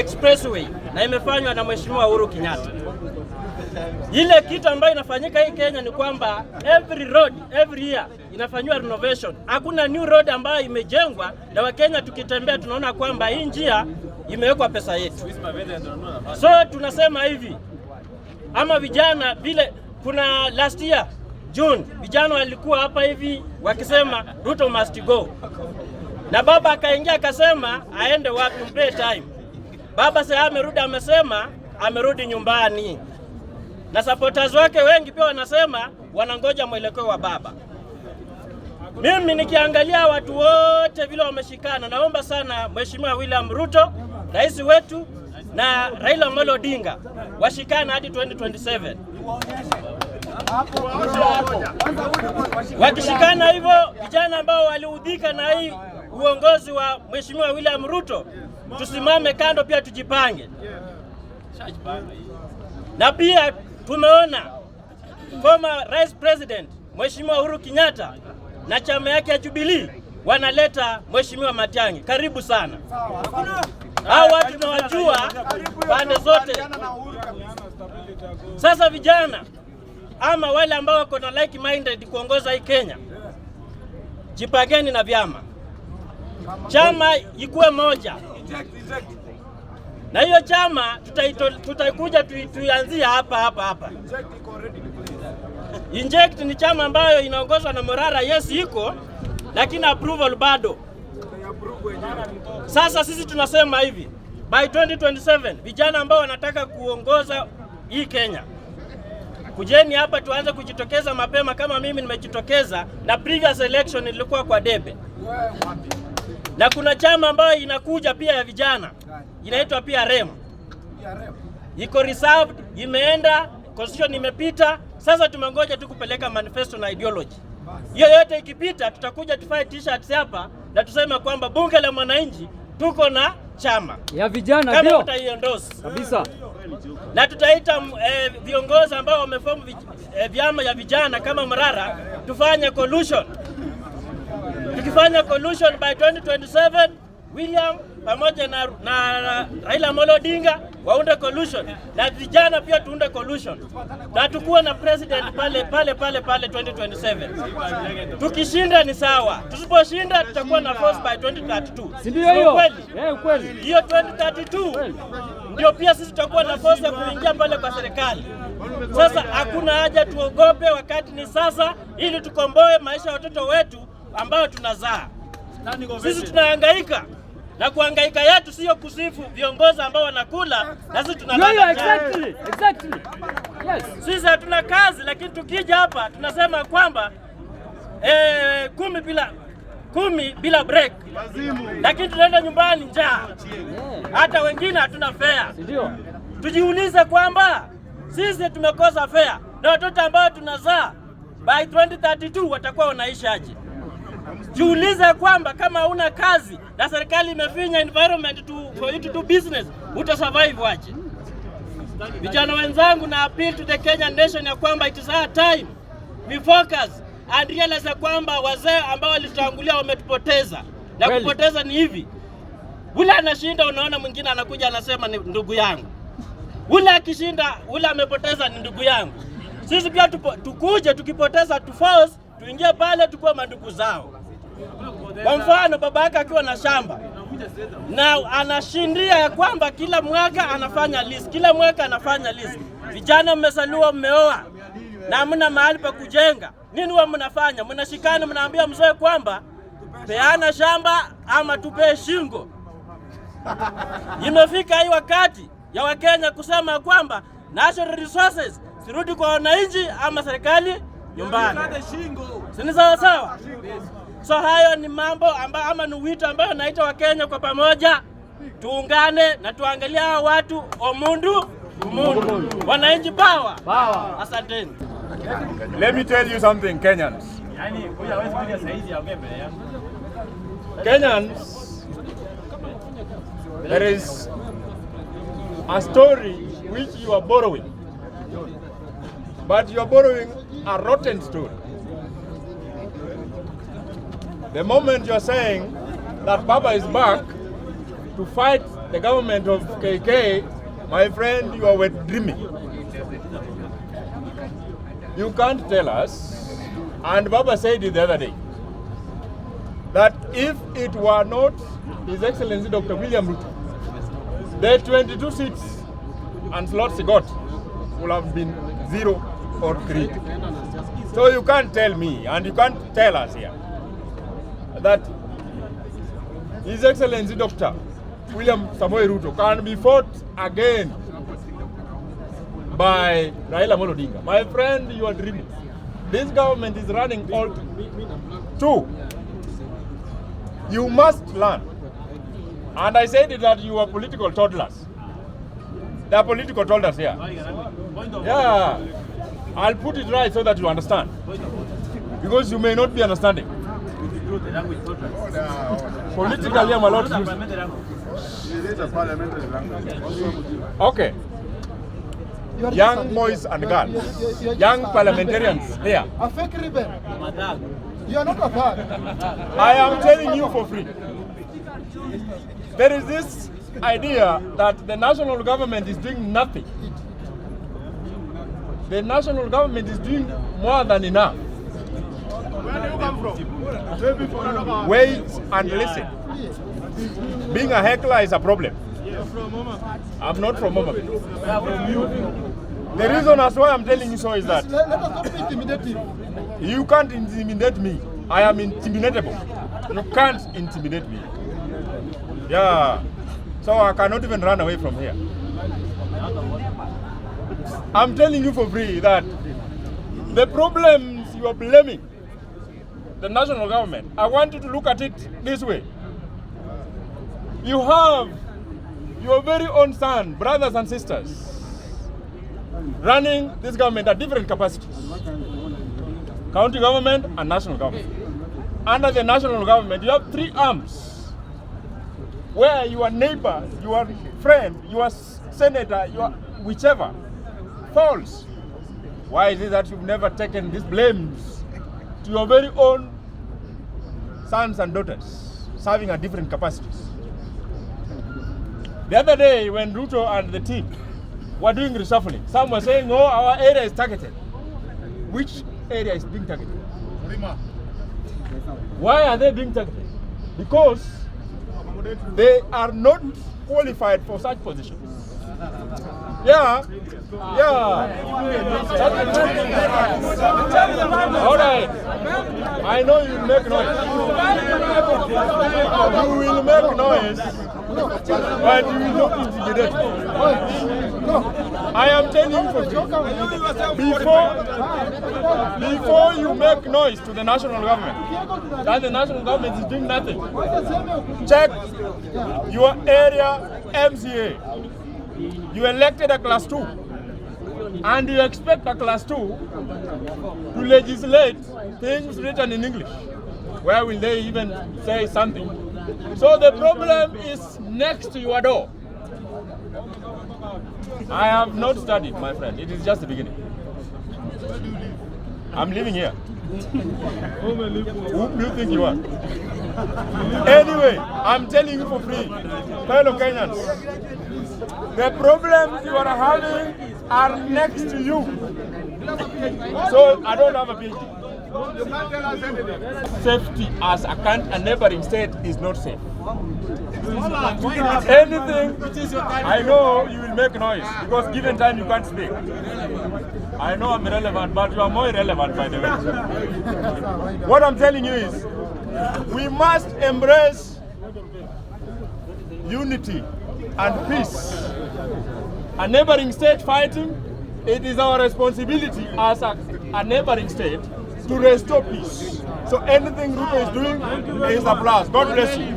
expressway na imefanywa na Mheshimiwa Uhuru Kenyatta. Ile kitu ambayo inafanyika hii Kenya ni kwamba every road every year inafanywa renovation. Hakuna new road ambayo imejengwa na Wakenya tukitembea tunaona kwamba hii njia imewekwa pesa yetu. So tunasema hivi, ama vijana vile kuna last year June vijana walikuwa hapa hivi wakisema Ruto must go. Na baba akaingia akasema aende wapi, mpe time. Baba sasa amerudi, amesema amerudi nyumbani. Na supporters wake wengi pia wanasema wanangoja mwelekeo wa baba. Mimi nikiangalia watu wote vile wameshikana, naomba sana Mheshimiwa William Ruto, rais wetu, na Raila Odinga washikana hadi 2027. Wakishikana hivyo, vijana ambao waliudhika na hii uongozi wa Mheshimiwa William Ruto, tusimame kando pia tujipange. Na pia tumeona former Vice President Mheshimiwa Uhuru Kenyatta na chama yake ya Jubilee wanaleta Mheshimiwa Matiang'i. Karibu sana. Hao watu tunawajua pande zote. Sasa vijana ama wale ambao wako na like minded kuongoza hii Kenya, jipageni na vyama. Chama ikuwe moja. Na hiyo chama tutaikuja tuanzia hapa. Inject ni chama ambayo inaongozwa na Morara, yes iko, lakini approval bado. Sasa sisi tunasema hivi, by 2027 vijana ambao wanataka kuongoza hii Kenya, kujeni hapa tuanze kujitokeza mapema kama mimi nimejitokeza, na previous election ilikuwa kwa debe. Na kuna chama ambayo inakuja pia ya vijana, inaitwa pia REM. Iko reserved, imeenda, constitution imepita, sasa tumengoja tu kupeleka manifesto na ideology. Hiyo yote ikipita, tutakuja tufae t-shirts hapa na tuseme kwamba bunge la Mwananchi tuko na chama ya vijana kama ndio utaiondosa kabisa. Na tutaita viongozi ambao wameform vyama ya vijana kama Mrara, tufanye coalition. Tukifanya coalition by 2027, William pamoja na Raila Odinga waunde coalition, na vijana pia tuunde coalition, na tukuwe na president pale 2027. Tukishinda ni sawa, tusiposhinda tutakuwa na force by 2032. Si ndio hiyo? Kweli. Hiyo 2032 ndio pia sisi tutakuwa na force ya kuingia pale kwa serikali. Sasa hakuna haja tuogope, wakati ni sasa, ili tukomboe maisha ya watoto wetu ambao tunazaa. Sisi tunahangaika, na kuhangaika yetu sio kusifu viongozi ambao wanakula, na sisi tunalala. Exactly. Yes. Sisi hatuna kazi, lakini tukija hapa tunasema kwamba 10 bila break. Lakini tunaenda nyumbani njaa. Hata wengine hatuna fare. Ndio. Tujiulize kwamba sisi tumekosa fare, na watoto ambao tunazaa by 2032 watakuwa wanaishi aje? Jiulize kwamba kama una kazi na serikali imefinya environment for you to do business, utasurvive aje? Vijana wenzangu, na appeal to the Kenyan nation ya kwamba it is our time we focus and realize kwamba wazee ambao walitangulia wametupoteza. Na kupoteza ni hivi, ule anashinda, unaona mwingine anakuja anasema ni ndugu yangu. Ule akishinda, ule amepoteza ni ndugu yangu. Sisi pia tukuje tukipoteza tuforce tuingie pale tukue mandugu zao. Kwa mfano baba yake akiwa na shamba na anashindia ya kwamba kila mwaka anafanya list, Vijana mmesaliwa, mmeoa na hamna mahali pa kujenga. Nini huwa mnafanya? Mnashikana mnaambia mzee kwamba peana shamba ama tupe shingo. Imefika hii wakati ya Wakenya kusema kwamba national resources sirudi kwa wananchi ama serikali nyumbani. Sini sawa? So hayo ni mambo ama ni wito ambayo naita Wakenya kwa pamoja tuungane na tuangalia hawa watu omundu wananchi power. Asanteni. Let me tell you something, Kenyans. There is a story which you are borrowing, but you are borrowing a rotten story. The moment you are saying that Baba is back to fight the government of KK, my friend, you are wet dreaming. You can't tell us, and Baba said it the other day, that if it were not His Excellency Dr. William Ruto, the 22 seats and slots he got would have been 0 or 3. So you can't tell me, and you can't tell us here, that His Excellency Dr. William Samoei Ruto can be fought again by Raila Odinga. My friend, you are dreaming. This government is running all. 2, you must learn. And I said that you are political toddlers. They are political toddlers here. Yeah. I'll put it right so that you understand. Because you may not be understanding. Politically, I'm allowed to use. Okay. Young boys and girls, young parliamentarians here. A fake rebel. You are not a thug. I am telling you for free. There is this idea that the national government is doing nothing. The national government is doing more than enough. Where do you come from? Wait and listen. Being a heckler is a problem. I'm not from Moma. The reason as why I'm telling you so is that Let us not be intimidative. you can't intimidate me. I am intimidatable. You can't intimidate me. Yeah. So I cannot even run away from here. I'm telling you for free that the problems you are blaming the national government, I want you to look at it this way. You have your very own son, brothers and sisters, running this government at different capacities. County government and national government. Under the national government, you have 3 arms where your neighbor, your friend, your senator, your whichever falls. Why is it that you've never taken these blames to your very own sons and daughters serving at different capacities? The other day when Ruto and the team were doing reshuffling, some were saying, oh, our area is targeted. Which area is being targeted? Why are they being targeted? Because they are not qualified for such positions. Yeah. All right. I know you will make noise. You will make noise, but you will not intimidate me. I am telling you for free. Before you make noise to the national government, that the national government is doing nothing, check your area MCA. You elected a class 2, and you expect a class 2 to legislate things written in English. Where will they even say something? So the problem is next to your door. I have not studied, my friend. It is just the beginning. I'm living here. Who do you think you are? Anyway, I'm telling you for free, fellow Kenyans, the problems you are having are next to you. So I don't have a PhD. Safety as a neighboring state is not safe. Anything, I know you will make noise because given time you can't speak. I know I'm irrelevant, but you are more irrelevant by the way. What I'm telling you is, we must embrace unity and peace. A neighboring state fighting, it is our responsibility as a neighboring state to restore peace. So anything Ruto is doing is a plus. God bless you.